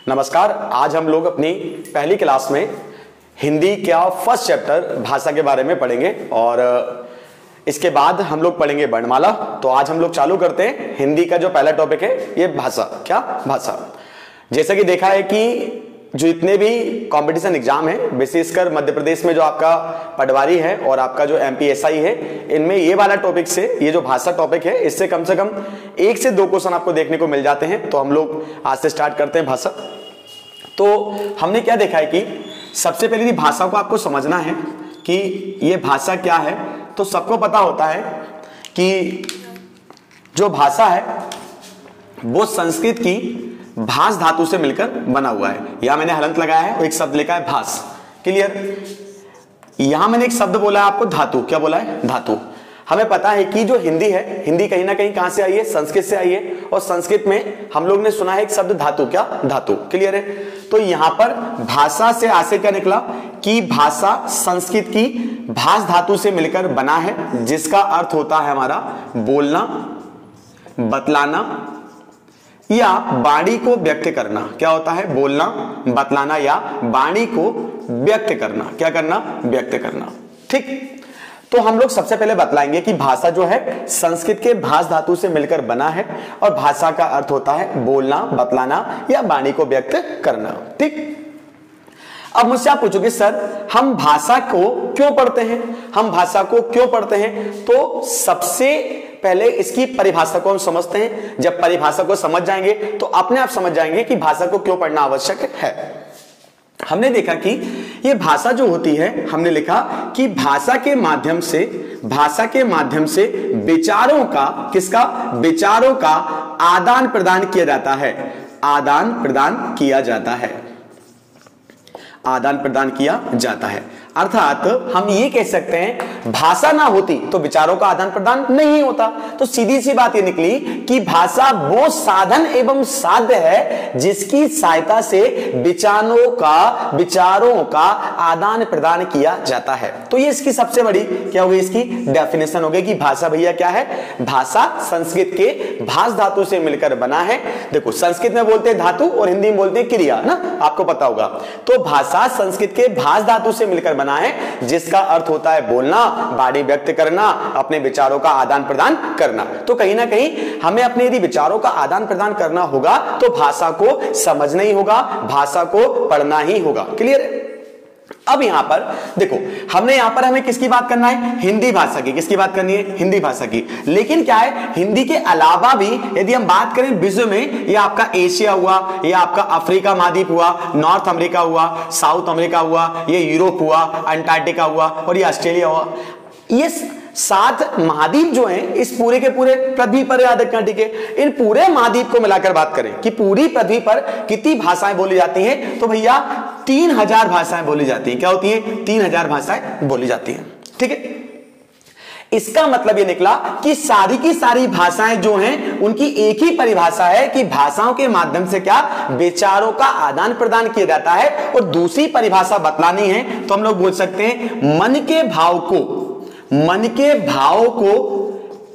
नमस्कार। आज हम लोग अपनी पहली क्लास में हिंदी का फर्स्ट चैप्टर भाषा के बारे में पढ़ेंगे और इसके बाद हम लोग पढ़ेंगे वर्णमाला। तो आज हम लोग चालू करते हैं हिंदी का जो पहला टॉपिक है ये भाषा। क्या भाषा? जैसा कि देखा है कि जो इतने भी कंपटीशन एग्जाम है, विशेषकर मध्य प्रदेश में जो आपका पटवारी है और आपका जो एमपीएसआई है, इनमें ये वाला टॉपिक से, ये जो भाषा टॉपिक है, इससे कम से कम 1 से 2 क्वेश्चन आपको देखने को मिल जाते हैं। तो हम लोग आज से स्टार्ट करते हैं भाषा। तो हमने क्या देखा है कि सबसे पहले यदि भाषा को आपको समझना है कि ये भाषा क्या है, तो सबको पता होता है कि जो भाषा है वो संस्कृत की भास धातु से मिलकर बना हुआ है। यहां मैंने हलंत लगाया है और एक शब्द लिखा है भास। क्लियर? यहां मैंने एक शब्द बोला है आपको धातु। क्या बोला है? धातु। हमें पता है कि जो हिंदी है, हिंदी कहीं ना कहीं कहां से आई है? संस्कृत से आई है। और संस्कृत में हम लोग ने सुना है एक शब्द धातु। क्या? धातु। क्लियर है? तो यहां पर भाषा से आशय क्या निकला कि भाषा संस्कृत की भास धातु से मिलकर बना है, जिसका अर्थ होता है हमारा बोलना, बतलाना या वाणी को व्यक्त करना। क्या होता है? बोलना, बतलाना या वाणी को व्यक्त करना। क्या करना? व्यक्त करना। ठीक। तो हम लोग सबसे पहले बतलाएंगे कि भाषा जो है संस्कृत के भास धातु से मिलकर बना है और भाषा का अर्थ होता है बोलना, बतलाना या वाणी को व्यक्त करना। ठीक। अब मुझसे आप पूछोगे सर हम भाषा को क्यों पढ़ते हैं? हम भाषा को क्यों पढ़ते हैं? तो सबसे पहले इसकी परिभाषा को हम समझते हैं। जब परिभाषा को समझ जाएंगे तो अपने आप समझ जाएंगे कि भाषा को क्यों पढ़ना आवश्यक है। हमने देखा कि ये भाषा जो होती है, हमने लिखा कि भाषा के माध्यम से विचारों का, किसका? विचारों का आदान प्रदान किया जाता है। आदान प्रदान किया जाता है। आदान प्रदान किया जाता है। अर्थात हम ये कह सकते हैं भाषा ना होती तो विचारों का आदान प्रदान नहीं होता। तो सीधी सी बात ये निकली कि भाषा वो साधन एवं साध्य है जिसकी सहायता से विचारों का आदान प्रदान किया जाता है। तो ये इसकी सबसे बड़ी क्या होगी? इसकी डेफिनेशन होगी कि भाषा भैया क्या है? भाषा संस्कृत के भास धातु से मिलकर बना है। देखो संस्कृत में बोलते हैं धातु और हिंदी में बोलते हैं क्रिया ना, आपको पता होगा। तो भाषा संस्कृत के भास धातु से मिलकर बना है, जिसका अर्थ होता है बोलना, वाणी व्यक्त करना, अपने विचारों का आदान प्रदान करना। तो कहीं ना कहीं हमें अपने यदि विचारों का आदान प्रदान करना होगा तो भाषा को समझना ही होगा, भाषा को पढ़ना ही होगा। क्लियर? अब यहां पर देखो, हमें किसकी बात करना है? हिंदी भाषा की। किसकी बात करनी है? हिंदी भाषा की। लेकिन क्या है, हिंदी के अलावा भी यदि हम बात करें विश्व में, या आपका एशिया हुआ, या आपका अफ्रीका महाद्वीप हुआ, नॉर्थ अमेरिका हुआ, साउथ अमेरिका हुआ, ये यूरोप हुआ, अंटार्कटिका हुआ और ये ऑस्ट्रेलिया हुआ, ये 7 महाद्वीप जो हैं इस पूरे के पूरे पृथ्वी पर याद रखना। ठीक है? इन पूरे महाद्वीप को मिलाकर बात करें कि पूरी पृथ्वी पर कितनी भाषाएं बोली जाती हैं, तो भैया 3000 भाषाएं बोली जाती हैं। क्या होती हैं? 3000 भाषाएं बोली जाती हैं। ठीक है? इसका मतलब ये निकला कि सारी की सारी भाषाएं जो हैं उनकी एक ही परिभाषा है कि भाषाओं के माध्यम से क्या? विचारों का आदान प्रदान किया जाता है। और दूसरी परिभाषा बतलानी है तो हम लोग बोल सकते हैं मन के भाव को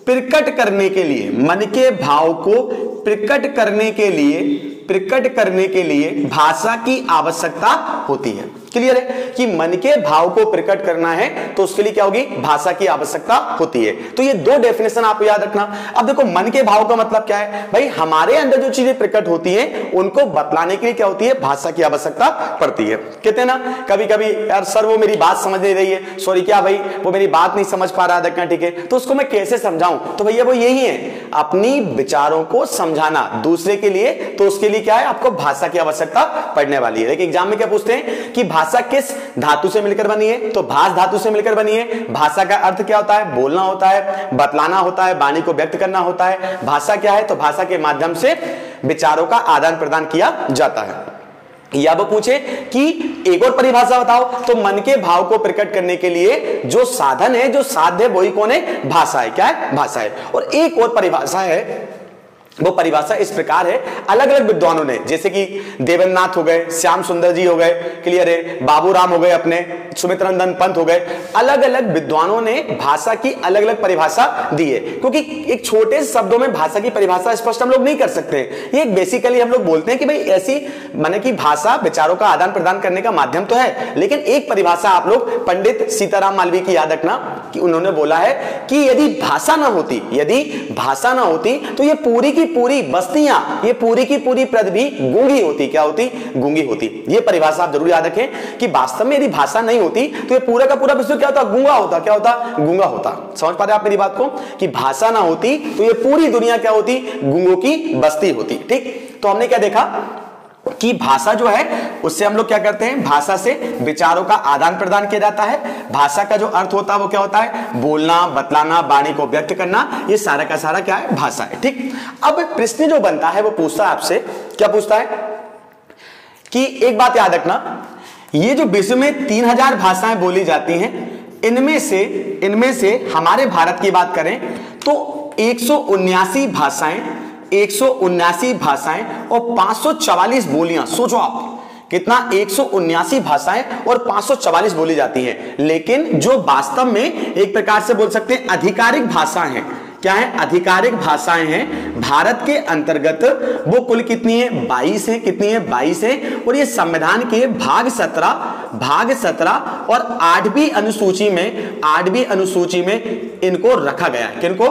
प्रकट करने के लिए भाषा की आवश्यकता होती है। क्लियर है कि मन के भाव को प्रकट करना है तो उसके लिए क्या होगी? भाषा की आवश्यकता होती है। तो ये 2 डेफिनेशन आपको याद रखना। अब देखो मन के भाव का मतलब क्या है? भाई हमारे अंदर जो चीजें प्रकट होती हैं उनको बतलाने के लिए क्या होती है? भाषा की आवश्यकता पड़ती है। कहते हैं ना कभी कभी, यार सर वो मेरी बात समझ नहीं रही है, सॉरी क्या भाई वो मेरी बात नहीं समझ पा रहा है, ठीक है, तो उसको मैं कैसे समझाऊं? तो भैया वो यही है, अपनी विचारों को समझाना दूसरे के लिए। तो उसके लिए क्या है? आपको भाषा की आवश्यकता पड़ने वाली है। लेकिन एग्जाम में क्या पूछते हैं कि भाषा किस धातु से मिलकर बनी है? तो भास धातु से मिलकर बनी है। भाषा का अर्थ क्या होता है? बोलना होता है, बतलाना होता है, वाणी को व्यक्त करना होता है। भाषा क्या है? तो भाषा के माध्यम से विचारों का आदान प्रदान किया जाता है। या वो पूछे कि एक और परिभाषा बताओ, तो मन के भाव को प्रकट करने के लिए जो साधन है, जो साध्य है, वही कौन है? भाषा है। क्या है? भाषा है। और एक और परिभाषा है, वो परिभाषा इस प्रकार है, अलग अलग विद्वानों ने, जैसे कि देवेंद्रनाथ हो गए, श्याम सुंदर जी हो गए, क्लियर है, बाबू राम हो गए, अपने सुमित्रनंदन पंत हो गए, अलग अलग विद्वानों ने भाषा की अलग अलग परिभाषा दी है। क्योंकि एक छोटे शब्दों में भाषा की परिभाषा स्पष्ट हम लोग नहीं कर सकते। ये बेसिकली हम लोग बोलते हैं कि भाई ऐसी माने कि भाषा विचारों का आदान प्रदान करने का माध्यम तो है, लेकिन एक परिभाषा आप लोग पंडित सीताराम मालवीय की याद रखना कि उन्होंने बोला है कि यदि भाषा ना होती तो ये पूरी की पूरी बस्तियां, ये पूरी की पूरी पृथ्वी गूंगी होती। क्या होती? गूंगी होती। ये परिभाषा आप जरूर याद रखें कि वास्तव में यदि भाषा नहीं होती तो ये पूरा का पूरा विश्व क्या होता? गूंगा होता। क्या होता? गूंगा होता। समझ पा रहे आप मेरी बात को कि भाषा ना होती तो ये पूरी दुनिया क्या होती? गूंगों की बस्ती होती। ठीक, तो हमने क्या देखा कि भाषा जो है उससे हम लोग क्या करते हैं? भाषा से विचारों का आदान प्रदान किया जाता है। भाषा का जो अर्थ होता है वो क्या होता है? बोलना, बतलाना, वाणी को व्यक्त करना, ये सारा का सारा क्या है? भाषा है। ठीक, अब प्रश्न जो बनता है वो पूछता है आपसे, क्या पूछता है कि एक बात याद रखना, ये जो विश्व में 3000 भाषाएं बोली जाती हैं, इनमें से हमारे भारत की बात करें तो 179 भाषाएं और 544 बोलियां। सोचो आप कितना, 179 भाषाएं और 544 बोली जाती हैं। लेकिन जो वास्तव में एक प्रकार से बोल सकते हैं आधिकारिक भाषाएं हैं, क्या है? आधिकारिक भाषाएं हैं भारत के अंतर्गत, वो कुल कितनी है? 22 है। कितनी है? 22 है। और ये संविधान के भाग 17 और 8वीं अनुसूची में इनको रखा गया है। किनको?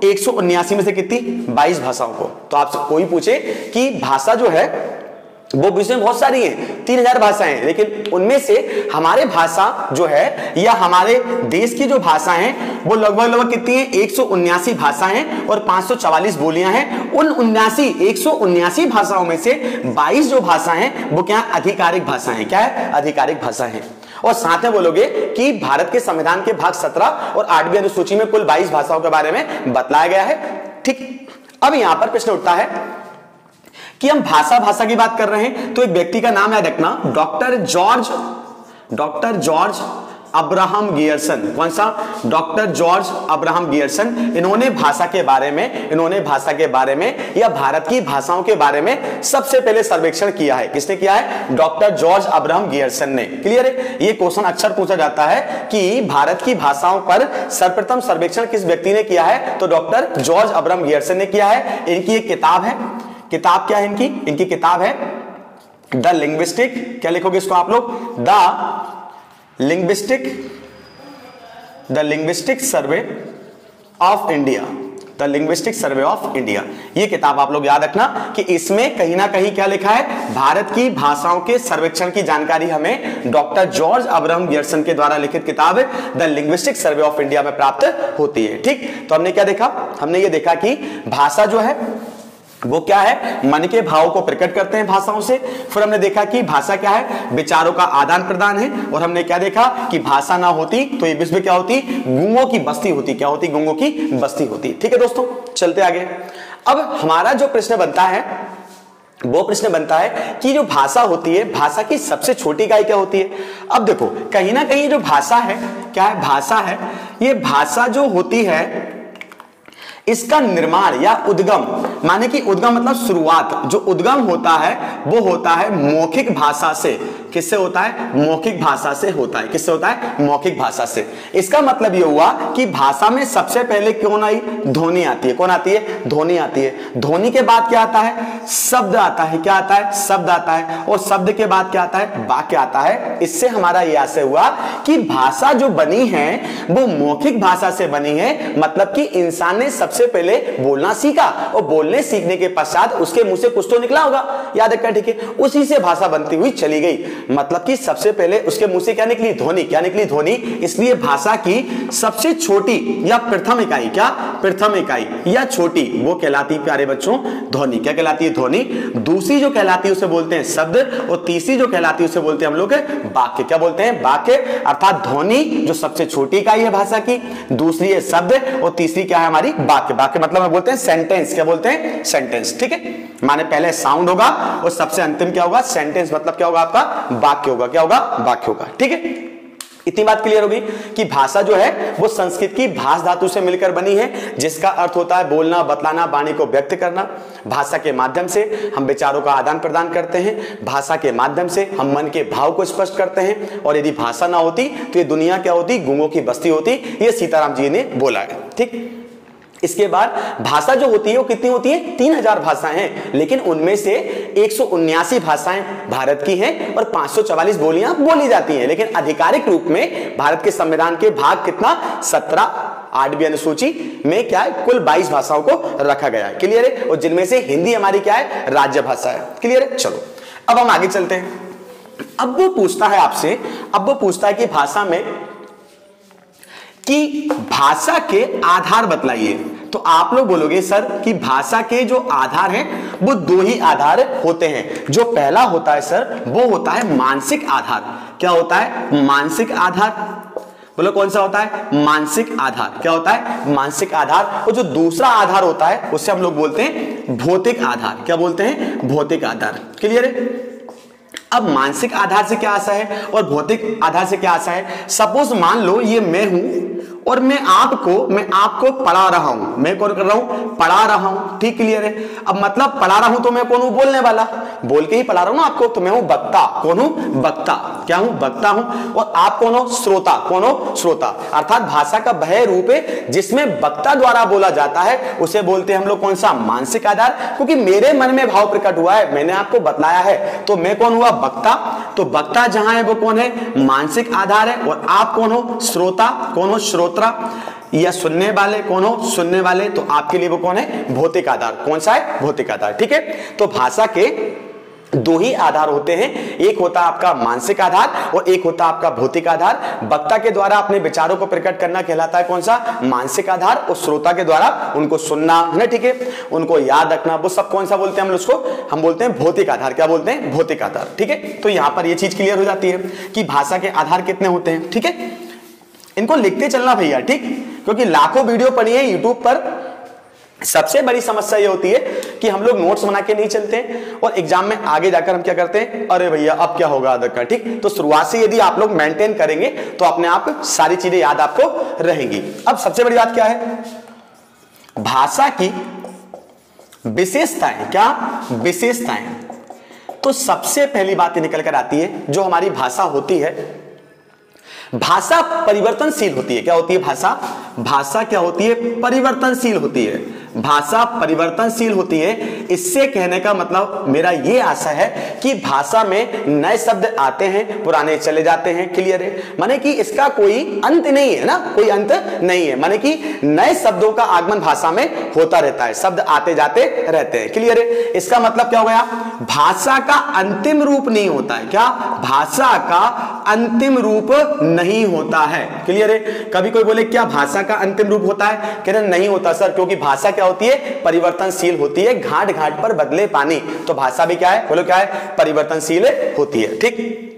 179 में से कितनी? 22 भाषाओं को। तो आपसे कोई पूछे कि भाषा जो है वो विश्व में बहुत सारी है, 3000 भाषाएं हैं, लेकिन उनमें से हमारे भाषा जो है या हमारे देश की जो भाषा है वो लगभग कितनी है? 179 भाषाएं और 544 बोलियां हैं। उन 179 भाषाओं में से 22 जो भाषा हैं वो क्या? आधिकारिक भाषा है। क्या है? आधिकारिक भाषा है। और साथ में बोलोगे कि भारत के संविधान के भाग 17 और 8वीं अनुसूची में कुल 22 भाषाओं के बारे में बतलाया गया है। ठीक, अब यहां पर प्रश्न उठता है कि हम भाषा की बात कर रहे हैं तो एक व्यक्ति का नाम याद रखना, डॉक्टर जॉर्ज अब्राहम गियर्सन। कौन सा? Doctor George Abraham Gierson. इन्होंने भाषा के बारे में या भारत की भाषाओं के बारे में सबसे पहले सर्वेक्षण किया है। किसने किया है? डॉक्टर जॉर्ज अब्राहम गियर्सन ने। क्लियर है? ये क्वेश्चन अक्सर पूछा जाता है कि भारत की भाषाओं पर सर्वप्रथम सर्वेक्षण किस व्यक्ति ने किया है? तो डॉक्टर जॉर्ज अब्राहम गियर्सन ने किया है। इनकी एक किताब है। किताब क्या है इनकी किताब है द लिंग्विस्टिक, क्या लिखोगे इसको आप लोग? The linguistic survey of India. The linguistic survey of India, ये किताब आप लोग याद रखना कि इसमें कहीं ना कहीं क्या लिखा है? भारत की भाषाओं के सर्वेक्षण की जानकारी हमें डॉक्टर जॉर्ज अब्राहम गियर्सन के द्वारा लिखित किताब the linguistic survey of India में प्राप्त होती है। ठीक, तो हमने क्या देखा? हमने ये देखा कि भाषा जो है वो क्या है? मन के भावों को प्रकट करते हैं भाषाओं से। फिर हमने देखा कि भाषा क्या है? विचारों का आदान प्रदान है। और हमने क्या देखा कि भाषा ना होती तो ये विश्व क्या होती? गूंगों की बस्ती होती। क्या होती? गूंगों की बस्ती होती। ठीक है दोस्तों, चलते आगे। अब हमारा जो प्रश्न बनता है वो प्रश्न बनता है कि जो भाषा होती है, भाषा की सबसे छोटी इकाई क्या होती है? अब देखो, कहीं ना कहीं जो भाषा है, क्या है? भाषा है, ये भाषा जो होती है इसका निर्माण या उद्गम, माने कि उद्गम मतलब शुरुआत, जो उद्गम होता है वो होता है मौखिक भाषा से। किससे होता है? मौखिक भाषा से होता है। किससे होता है? मौखिक भाषा से। इसका मतलब ये हुआ कि भाषा में सबसे पहले कौन आई? ध्वनि आती है। कौन आती है? ध्वनि आती है। ध्वनि के बाद क्या आता है? शब्द आता है। क्या आता है? शब्द आता है। और शब्द के बाद क्या आता है? वाक्य आता है। इससे हमारा यह आशय हुआ कि भाषा जो बनी है वो मौखिक भाषा से बनी है, मतलब कि इंसान ने सबसे पहले बोलना सीखा और बोलने सीखने के पश्चात उसके मुंह से कुछ तो निकला होगा, याद रखना। ठीक है, उसी से भाषा बनती हुई चली गई, मतलब कि सबसे पहले उसके मुंह से क्या निकली? ध्वनि। क्या निकली? ध्वनि। इसलिए भाषा की सबसे छोटी या प्रथम इकाई, क्या? प्रथम इकाई या छोटी, वो कहलाती प्यारे बच्चों ध्वनि। क्या कहलाती है? ध्वनि। दूसरी जो कहलाती है उसे बोलते हैं शब्द, और तीसरी जो कहलाती है उसे बोलते हैं हम लोग वाक्य। क्या बोलते हैं? वाक्य। अर्थात ध्वनि जो सबसे छोटी इकाई है भाषा की, दूसरी है शब्द, और तीसरी क्या है हमारी? वाक्य। वाक्य मतलब हम बोलते हैं सेंटेंस। क्या बोलते हैं? सेंटेंस। ठीक है, माने पहले साउंड होगा और सबसे अंतिम क्या होगा? सेंटेंस। मतलब क्या होगा आपका? वाक्य होगा। क्या होगा? वाक्य होगा। ठीक है, इतनी बात क्लियर होगी कि भाषा जो है वो संस्कृत की भाष धातु से मिलकर बनी है, जिसका अर्थ होता है बोलना, बतलाना, वाणी को व्यक्त करना। भाषा के माध्यम से हम विचारों का आदान प्रदान करते हैं, भाषा के माध्यम से हम मन के भाव को स्पष्ट करते हैं। और यदि भाषा ना होती तो ये दुनिया क्या होती? गूंगों की बस्ती होती। ये सीताराम जी ने बोला है। ठीक, इसके बाद भाषा जो होती है वो कितनी होती है? 3000 भाषाएं हैं, लेकिन उनमें से 179 भाषाएं भारत की हैं और 544 बोलियां बोली जाती हैं। लेकिन आधिकारिक रूप में भारत के संविधान के भाग कितना 17 8वीं अनुसूची में क्या है? कुल 22 भाषाओं को रखा गया है। क्लियर है? और जिनमें से हिंदी हमारी क्या है? राज्य भाषा है। क्लियर है? चलो अब हम आगे चलते हैं। अब वो पूछता है आपसे, अब वो पूछता है कि भाषा में कि भाषा के आधार बतलाइए। तो आप लोग बोलोगे सर कि भाषा के जो आधार हैं वो 2 ही आधार होते हैं। जो पहला होता है सर वो होता है मानसिक आधार। क्या होता है? मानसिक आधार। बोलो कौन सा होता है? मानसिक आधार। क्या होता है? मानसिक आधार। और जो दूसरा आधार होता है उसे हम लोग बोलते हैं भौतिक आधार। क्या बोलते हैं? भौतिक आधार। क्लियर है? अब मानसिक आधार से क्या आशा है और भौतिक आधार से क्या आशा है? सपोज मान लो ये मैं हूं और मैं आपको पढ़ा रहा हूं। मैं कौन कर रहा हूं? पढ़ा रहा हूं। ठीक, क्लियर है? अब मतलब पढ़ा रहा हूं तो मैं कौन हूं? बोलने वाला। बोल के ही पढ़ा रहा हूं ना आपको, तो मैं हूं वक्ता। कौन हूं? वक्ता। क्या हूं? वक्ता हूं। और आप कौन हो? श्रोता। कौन हो? श्रोता। अर्थात भाषा का वह रूप है जिसमें वक्ता द्वारा बोला जाता है, उसे बोलते हैं हम लोग कौन सा? मानसिक आधार। क्योंकि मेरे मन में भाव प्रकट हुआ है, मैंने आपको बतलाया है, तो मैं कौन हुआ? वक्ता। तो वक्ता जहां है वो कौन है? मानसिक आधार है। और आप कौन हो? श्रोता। कौन हो? श्रोता या सुनने वाले। कौन हो? सुनने वाले। तो आपके लिए वो कौन है? भौतिक आधार। कौन सा है? भौतिक आधार। ठीक है? तो भाषा के 2 ही आधार होते हैं, एक होता है आपका मानसिक आधार और एक होता है आपका भौतिक आधार। वक्ता के द्वारा अपने विचारों को प्रकट करना कहलाता है कौन सा? मानसिक आधार। और श्रोता के द्वारा उनको सुनना है ना, ठीक है, उनको याद रखना, वो सब कौन सा बोलते हैं? हम उसको हम बोलते हैं भौतिक आधार। क्या बोलते हैं? भौतिक आधार। ठीक है? तो यहां पर यह चीज क्लियर हो जाती है कि भाषा के आधार कितने होते हैं। ठीक है? इनको लिखते चलना भैया, ठीक, क्योंकि लाखों वीडियो पड़ी है यूट्यूब पर। सबसे बड़ी समस्या ये होती है कि हम लोग नोट्स बना के नहीं चलते और एग्जाम में आगे जाकर हम क्या करते हैं? अरे भैया अब क्या होगा अदर का। ठीक, तो शुरुआत से यदि आप लोग मेंटेन करेंगे तो अपने आप सारी चीजें याद आपको रहेंगी। अब सबसे बड़ी बात क्या है? भाषा की विशेषताएं। क्या विशेषताएं? तो सबसे पहली बात निकल कर आती है, जो हमारी भाषा होती है, भाषा परिवर्तनशील होती है। क्या होती है? भाषा क्या होती है? परिवर्तनशील होती है। भाषा परिवर्तनशील होती है। इससे कहने का मतलब मेरा यह आशा है कि भाषा में नए शब्द आते हैं, पुराने चले जाते हैं। क्लियर है? माने कि इसका कोई अंत नहीं है ना, कोई अंत नहीं है। माने कि नए शब्दों का आगमन भाषा में होता रहता है, शब्द आते जाते रहते हैं। क्लियर है? इसका मतलब क्या हो गया? भाषा का अंतिम रूप नहीं होता है। क्या? भाषा का अंतिम रूप नहीं होता है। क्लियर है? कभी कोई बोले क्या भाषा का अंतिम रूप होता है? कह रहे नहीं होता सर, क्योंकि भाषा क्या होती है? परिवर्तनशील होती है। घाट घाट पर बदले पानी। तो भाषा भी क्या है? बोलो क्या है? परिवर्तनशील होती है। ठीक,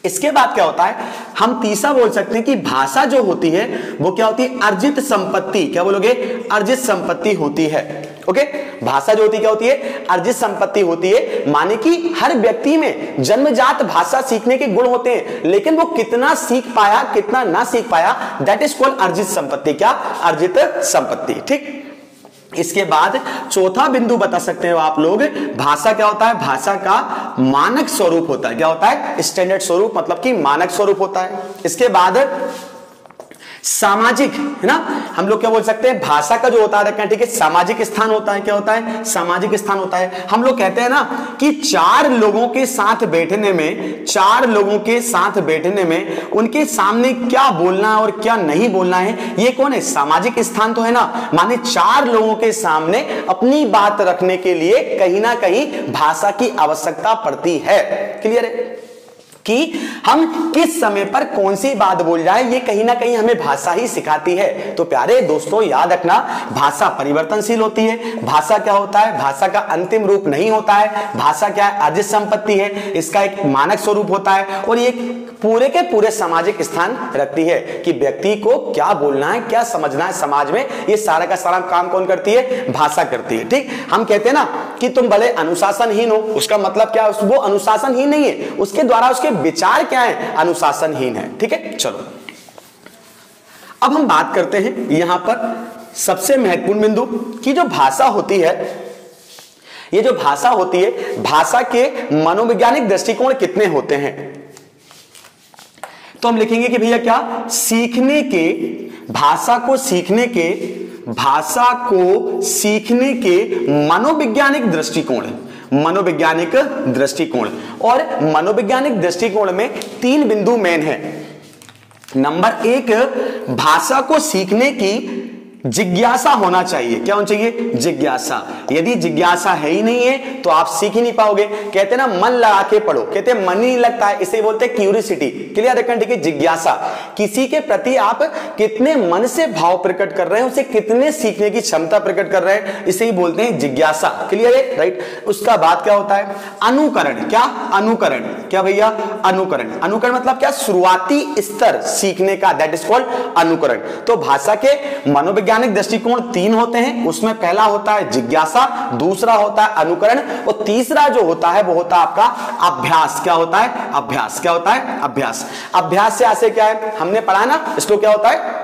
इसके बाद क्या होता है? हम तीसरा बोल सकते हैं कि भाषा जो होती है वो क्या होती है? अर्जित संपत्ति। क्या बोलोगे? अर्जित संपत्ति होती है। ओके, भाषा जो होती है क्या होती है? अर्जित संपत्ति होती है। माने कि हर व्यक्ति में जन्मजात भाषा सीखने के गुण होते हैं, लेकिन वो कितना सीख पाया, कितना ना सीख पाया, दैट इज कॉल्ड अर्जित संपत्ति। क्या? अर्जित संपत्ति। ठीक, इसके बाद चौथा बिंदु बता सकते हो आप लोग, भाषा क्या होता है? भाषा का मानक स्वरूप होता है। क्या होता है? स्टैंडर्ड स्वरूप, मतलब कि मानक स्वरूप होता है। इसके बाद सामाजिक, है ना, हम लोग क्या बोल सकते हैं? भाषा का जो होता है, ठीक है, सामाजिक स्थान होता है। क्या होता है? सामाजिक स्थान होता है। हम लोग कहते हैं ना कि 4 लोगों के साथ बैठने में, 4 लोगों के साथ बैठने में उनके सामने क्या बोलना है और क्या नहीं बोलना है, ये कौन है? सामाजिक स्थान तो है ना। माने 4 लोगों के सामने अपनी बात रखने के लिए कहीं ना कहीं भाषा की आवश्यकता पड़ती है। क्लियर है? कि हम किस समय पर कौन सी बात बोल जाए, ये कहीं ना कहीं हमें भाषा ही सिखाती है। तो प्यारे दोस्तों याद रखना, भाषा परिवर्तनशील होती है। भाषा क्या होता है? भाषा का अंतिम रूप नहीं होता है। भाषा क्या है? अर्जित संपत्ति है। इसका एक मानक स्वरूप होता है और ये पूरे के पूरे सामाजिक स्थान रखती है कि व्यक्ति को क्या बोलना है, क्या समझना है समाज में, ये सारा का सारा काम कौन करती है? भाषा करती है। ठीक, हम कहते हैं ना कि तुम भले अनुशासनहीन हो, उसका मतलब क्या? वो अनुशासनहीन नहीं है, उसके द्वारा उसके विचार क्या है? अनुशासनहीन है। ठीक है, चलो अब हम बात करते हैं यहां पर सबसे महत्वपूर्ण बिंदु की जो भाषा होती है, ये जो भाषा होती है, भाषा के मनोवैज्ञानिक दृष्टिकोण कितने होते हैं? तो हम लिखेंगे कि भैया क्या, सीखने के, भाषा को सीखने के भाषा को सीखने के मनोवैज्ञानिक दृष्टिकोण, मनोवैज्ञानिक दृष्टिकोण, और मनोवैज्ञानिक दृष्टिकोण में 3 बिंदु मेन है। नंबर 1, भाषा को सीखने की जिज्ञासा होना चाहिए। क्या होना चाहिए? जिज्ञासा। यदि जिज्ञासा है ही नहीं है तो आप सीख ही नहीं पाओगे। कहते हैं ना मन लगा के पढ़ो, कहते हैं मन ही नहीं लगता है, इसे बोलते हैं क्यूरियोसिटी। क्लियर रखें, ठीक है? जिज्ञासा, किसी के प्रति आप कितने मन से भाव प्रकट कर रहे हैं, उसे कितने सीखने की क्षमता प्रकट कर रहे हैं, इसे ही बोलते हैं जिज्ञासा। क्लियर है? राइट। उसका बाद क्या होता है? अनुकरण। क्या? अनुकरण। क्या भैया? अनुकरण। अनुकरण मतलब क्या? शुरुआती स्तर सीखने का, दैट इज कॉल्ड अनुकरण। तो भाषा के मनोवैज्ञानिक दृष्टिकोण 3 होते हैं। उसमें पहला होता है जिज्ञासा, दूसरा होता है अनुकरण, और तीसरा जो होता है वो होता है आपका अभ्यास। क्या होता है? अभ्यास। क्या होता है? अभ्यास। अभ्यास से आशय क्या है? हमने पढ़ा ना, इसको क्या होता है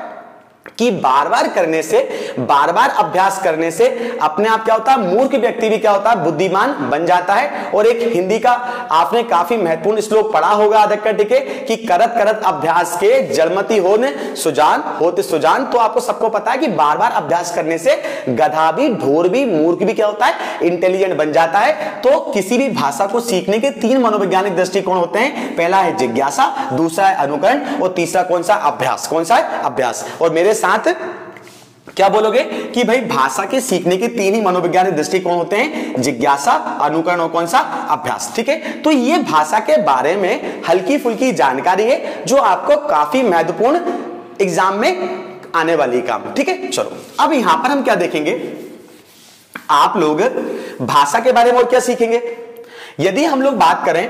कि बार बार करने से, बार बार अभ्यास करने से अपने आप क्या होता है? मूर्ख व्यक्ति भी क्या होता है? बुद्धिमान बन जाता है। और एक हिंदी का आपने काफी महत्वपूर्ण श्लोक पढ़ा होगा अधिकतर, ठीक है, कि करत करत अभ्यास के जड़मति होने सुजान होते सुजान। तो आपको सबको पता है कि बार बार अभ्यास करने से गधा भी, ढोर भी, मूर्ख भी क्या होता है? इंटेलिजेंट बन जाता है। तो किसी भी भाषा को सीखने के 3 मनोवैज्ञानिक दृष्टिकोण होते हैं। पहला है जिज्ञासा, दूसरा है अनुकरण, और तीसरा कौन सा? अभ्यास। कौन सा है? अभ्यास। और मेरे साथ क्या बोलोगे कि भाई भाषा के सीखने के 3 ही मनोवैज्ञानिक दृष्टिकोण होते हैं, जिज्ञासा, अनुकरण और कौन सा? अभ्यास। ठीक है, तो ये भाषा के बारे में हल्की फुल्की जानकारी है जो आपको काफी महत्वपूर्ण एग्जाम में आने वाली काम। ठीक है, चलो अब यहां पर हम क्या देखेंगे, आप लोग भाषा के बारे में और क्या सीखेंगे। यदि हम लोग बात करें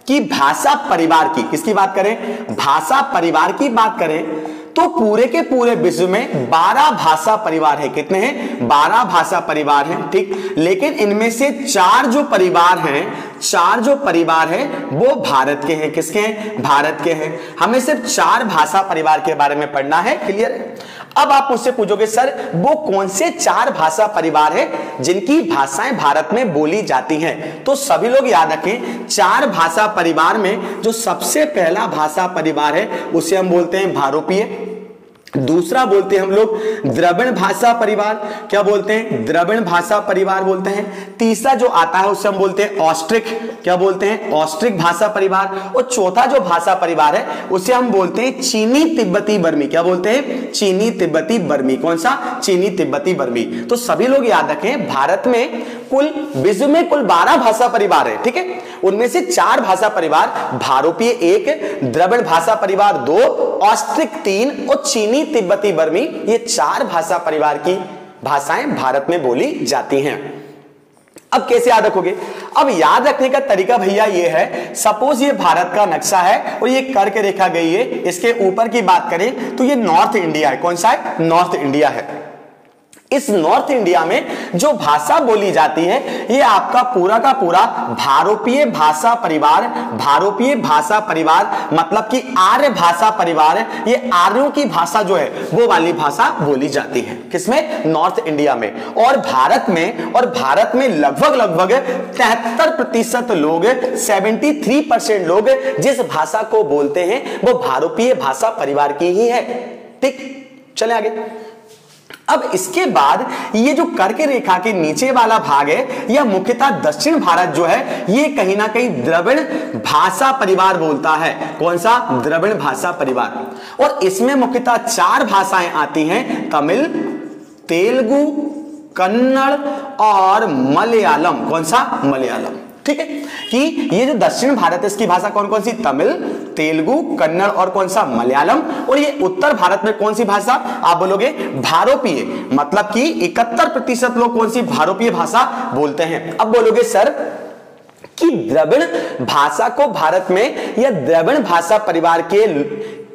कि भाषा परिवार की, किसकी बात करें? भाषा परिवार की बात करें तो पूरे के पूरे विश्व में 12 भाषा परिवार है। कितने हैं? 12 भाषा परिवार हैं। ठीक, लेकिन इनमें से 4 जो परिवार हैं, 4 जो परिवार हैं वो भारत के हैं। किसके हैं? भारत के हैं। हमें सिर्फ 4 भाषा परिवार के बारे में पढ़ना है। क्लियर? अब आप मुझसे पूछोगे सर वो कौन से 4 भाषा परिवार है जिनकी भाषाएं भारत में बोली जाती हैं? तो सभी लोग याद रखें, 4 भाषा परिवार में जो सबसे पहला भाषा परिवार है उसे हम बोलते हैं भारोपीय। दूसरा बोलते हैं हम लोग द्रविड़ भाषा परिवार। क्या बोलते हैं? द्रविड़ भाषा परिवार बोलते हैं। तीसरा जो आता है उसे हम बोलते हैं ऑस्ट्रिक। क्या बोलते हैं? ऑस्ट्रिक भाषा परिवार। और चौथा जो भाषा परिवार है उसे हम बोलते हैं चीनी तिब्बती बर्मी। क्या बोलते हैं? चीनी तिब्बती बर्मी। कौन सा? चीनी तिब्बती बर्मी। तो सभी लोग याद रखें, भारत में कुल, विश्व में कुल 12 भाषा परिवार है। ठीक है, उनमें से 4 भाषा परिवार, भारोपीय 1, द्रविड़ भाषा परिवार 2, ऑस्ट्रिक 3 और चीनी तिब्बती बर्मी, ये 4 भाषा परिवार की भाषाएं भारत में बोली जाती हैं। अब कैसे याद रखोगे? अब याद रखने का तरीका भैया ये है, सपोज ये भारत का नक्शा है और ये करके रेखा गई है, इसके ऊपर की बात करें तो ये नॉर्थ इंडिया है। कौन सा है? नॉर्थ इंडिया है। इस नॉर्थ इंडिया में जो भाषा बोली जाती है ये आपका पूरा का पूरा भारोपीय भाषा परिवार, भारोपीय भाषा परिवार मतलब कि आर्य भाषा परिवार है। ये आर्यों की भाषा जो है वो वाली भाषा बोली जाती है। किसमें? नॉर्थ इंडिया में। और भारत में लगभग 73% लोग, 73% लोग जिस भाषा को बोलते हैं वो भारोपीय भाषा परिवार की ही है। ठीक, चले आगे। अब इसके बाद ये जो कर्क रेखा के नीचे वाला भाग है यह मुख्यतः दक्षिण भारत जो है ये कहीं ना कहीं द्रविड़ भाषा परिवार बोलता है। कौन सा? द्रविड़ भाषा परिवार। और इसमें मुख्यतः 4 भाषाएं आती हैं, तमिल, तेलुगु, कन्नड़ और मलयालम। कौन सा? मलयालम। ठीक है, कि ये जो दक्षिण भारत है इसकी भाषा कौन कौन सी? तमिल, तेलुगु, कन्नड़ और कौन सा? मलयालम। और ये उत्तर भारत में कौन सी भाषा? आप बोलोगे भारोपीय, मतलब कि 71% लोग कौन सी? भारोपीय भाषा बोलते हैं। अब बोलोगे सर कि द्रविड़ भाषा को भारत में या द्रविड़ भाषा परिवार के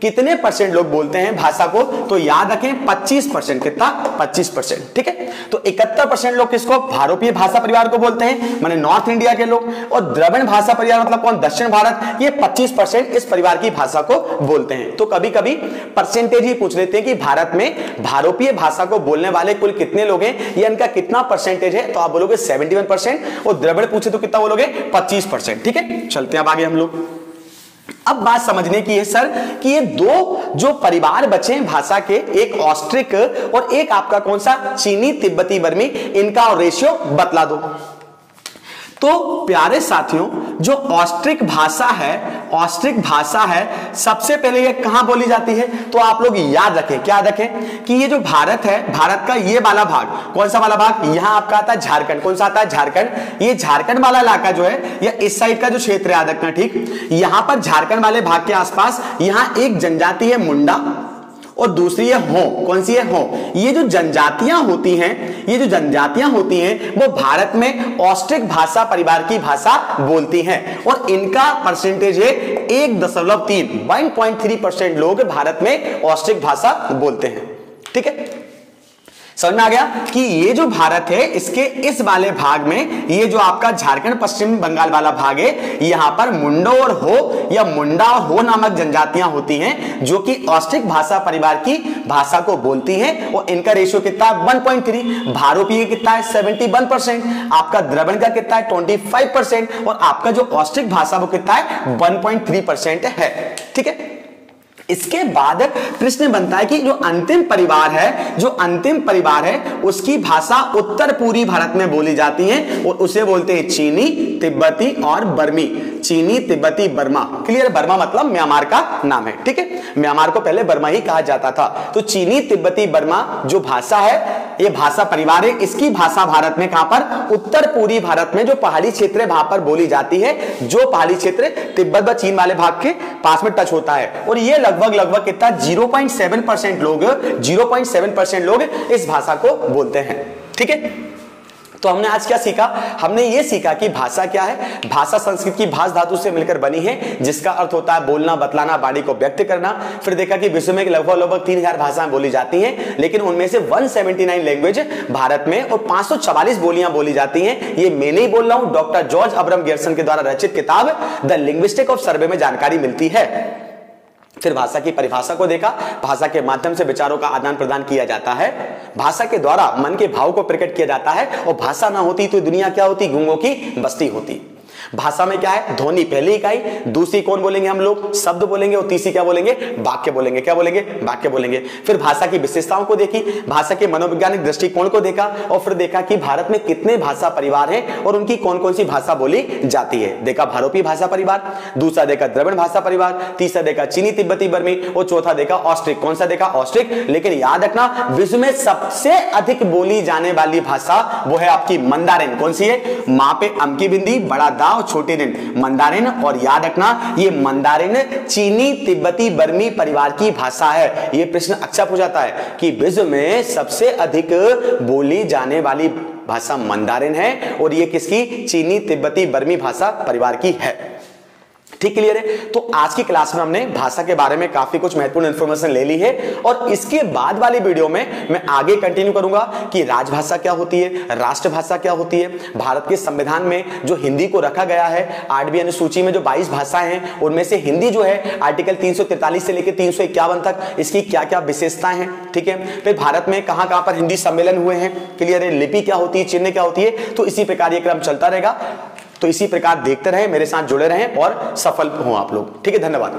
कितने परसेंट लोग बोलते हैं भाषा को? तो याद रखें 25%। कितना? 25%। ठीक है, तो 71% लोग किसको? भारोपीय भाषा परिवार को बोलते हैं, माने नॉर्थ इंडिया के लोग। और द्रविड़ भाषा परिवार मतलब कौन? दक्षिण भारत। ये 25% इस परिवार की भाषा को बोलते हैं। तो कभी कभी परसेंटेज ही पूछ लेते हैं कि भारत में भारोपीय भाषा को बोलने वाले कुल कितने लोग हैं, ये इनका कितना परसेंटेज है? तो आप बोलोगे 71%। और द्रविड़ पूछे तो कितना बोलोगे? 25%। ठीक है, चलते हैं अब आगे हम लोग। अब बात समझने की है सर कि ये दो जो परिवार बचे हैं भाषा के, एक ऑस्ट्रिक और एक आपका कौन सा, चीनी तिब्बती बर्मी, इनका रेशियो बतला दो। तो प्यारे साथियों, जो ऑस्ट्रिक भाषा है सबसे पहले ये कहां बोली जाती है, तो आप लोग याद रखें, क्या रखें कि ये जो भारत है, भारत का ये वाला भाग, कौन सा वाला भाग, यहां आपका आता है झारखंड, कौन सा आता है, झारखंड। ये झारखंड वाला इलाका जो है, या इस साइड का जो क्षेत्र याद रखना, ठीक। यहां पर झारखंड वाले भाग के आसपास यहां एक जनजाति है मुंडा और दूसरी है हो, कौन सी है, हो। ये जो जनजातियां होती हैं वो भारत में ऑस्ट्रिक भाषा परिवार की भाषा बोलती हैं और इनका परसेंटेज है 1.3% लोग भारत में ऑस्ट्रिक भाषा बोलते हैं, ठीक है। समझ में आ गया कि ये जो भारत है इसके इस वाले भाग में, ये जो आपका झारखंड पश्चिम बंगाल वाला भाग है, यहां पर मुंडो और हो या मुंडा और हो नामक जनजातियां होती हैं जो कि ऑस्ट्रिक भाषा परिवार की भाषा को बोलती हैं और इनका रेशियो कितना है, 1.3। भारोपीय कितना है, 71%। आपका द्रविड़ का कितना है, 25%। और आपका जो ऑस्ट्रिक भाषा वो कितना है, 1.3% है, ठीक है। इसके बाद प्रश्न बनता है कि जो अंतिम परिवार है उसकी भाषा उत्तर पूर्वी भारत में बोली जाती है और उसे बोलते हैं चीनी, तिब्बती और बर्मी। चीनी, तिब्बती, बर्मा। क्लियर? बर्मा मतलब म्यांमार का नाम है, ठीक है। म्यांमार को पहले बर्मा ही कहा जाता था। तो चीनी, तिब्बती, बर्मा जो भाषा है, ये भाषा परिवार है, इसकी भाषा भारत में कहां पर, उत्तर पूर्वी भारत में जो पहाड़ी क्षेत्र है वहां पर बोली जाती है, जो पहाड़ी क्षेत्र तिब्बत व चीन वाले भाग के पास में टच होता है। और ये लगभग कितना, 0.7% लोग इस भाषा को बोलते हैं, ठीक है। तो हमने आज क्या सीखा, हमने ये सीखा कि भाषा क्या है। भाषा संस्कृत की भाष धातु से मिलकर बनी है जिसका अर्थ होता है बोलना, बतलाना, वाणी को व्यक्त करना। फिर देखा कि विश्व में लगभग 3000 भाषाएं बोली जाती हैं, लेकिन उनमें से 179 लैंग्वेज भारत में और 544 बोलियां बोली जाती हैं। ये मैं नहीं बोल रहा हूं, डॉक्टर जॉर्ज अब्रम गियर्सन के द्वारा रचित किताब द लिंग्विस्टिक ऑफ सर्वे में जानकारी मिलती है। फिर भाषा की परिभाषा को देखा, भाषा के माध्यम से विचारों का आदान प्रदान किया जाता है, भाषा के द्वारा मन के भाव को प्रकट किया जाता है और भाषा ना होती तो दुनिया क्या होती, गूंगों की बस्ती होती। भाषा में क्या है, ध्वनि पहली इकाई, दूसरी कौन बोलेंगे हम लोग, शब्द बोलेंगे, और तीसरी क्या बोलेंगे, वाक्य बोलेंगे। क्या बोलेंगे, वाक्य बोलेंगे। फिर भाषा की विशेषताओं को देखी, भाषा के मनोवैज्ञानिक दृष्टिकोण को देखा और फिर देखा कि भारत में कितने भाषा परिवार हैं और उनकी कौन कौन सी भाषा बोली जाती है। देखा भारोपी भाषा परिवार, दूसरा देखा द्रविड़ भाषा परिवार, तीसरा देखा चीनी, तिब्बती, बर्मी और चौथा देखा ऑस्ट्रिक। कौन सा देखा, ऑस्ट्रिक। लेकिन याद रखना विश्व में सबसे अधिक बोली जाने वाली भाषा वो है आपकी मंदारिन। कौन सी है, मां पे अम की बिंदी, बड़ा दा, छोटे दिन, मंदारिन। और याद रखना ये मंदारिन चीनी, तिब्बती, बर्मी परिवार की भाषा है। ये प्रश्न अच्छा पूछा जाता है कि विश्व में सबसे अधिक बोली जाने वाली भाषा मंदारिन है और ये किसकी, चीनी, तिब्बती, बर्मी भाषा परिवार की है। ठीक, क्लियर है। तो आज की क्लास में हमने भाषा के बारे में काफी कुछ महत्वपूर्ण इंफॉर्मेशन ले ली है और इसके बाद वाली वीडियो में मैं आगे कंटिन्यू करूंगा कि राजभाषा क्या होती है, राष्ट्रभाषा क्या होती है। भारत के संविधान में जो हिंदी को रखा गया है, 8वीं अनुसूची में जो 22 भाषाएं हैं उनमें से हिंदी जो है आर्टिकल 343 से लेकर 351 तक, इसकी क्या क्या विशेषताएं हैं, ठीक है। फिर भारत में कहां कहां पर हिंदी सम्मेलन हुए हैं, क्लियर है। लिपि क्या होती है, चिन्ह क्या होती है। तो इसी प्रकार ये क्रम चलता रहेगा। तो इसी प्रकार देखते रहें, मेरे साथ जुड़े रहें और सफल हो आप लोग, ठीक है। धन्यवाद।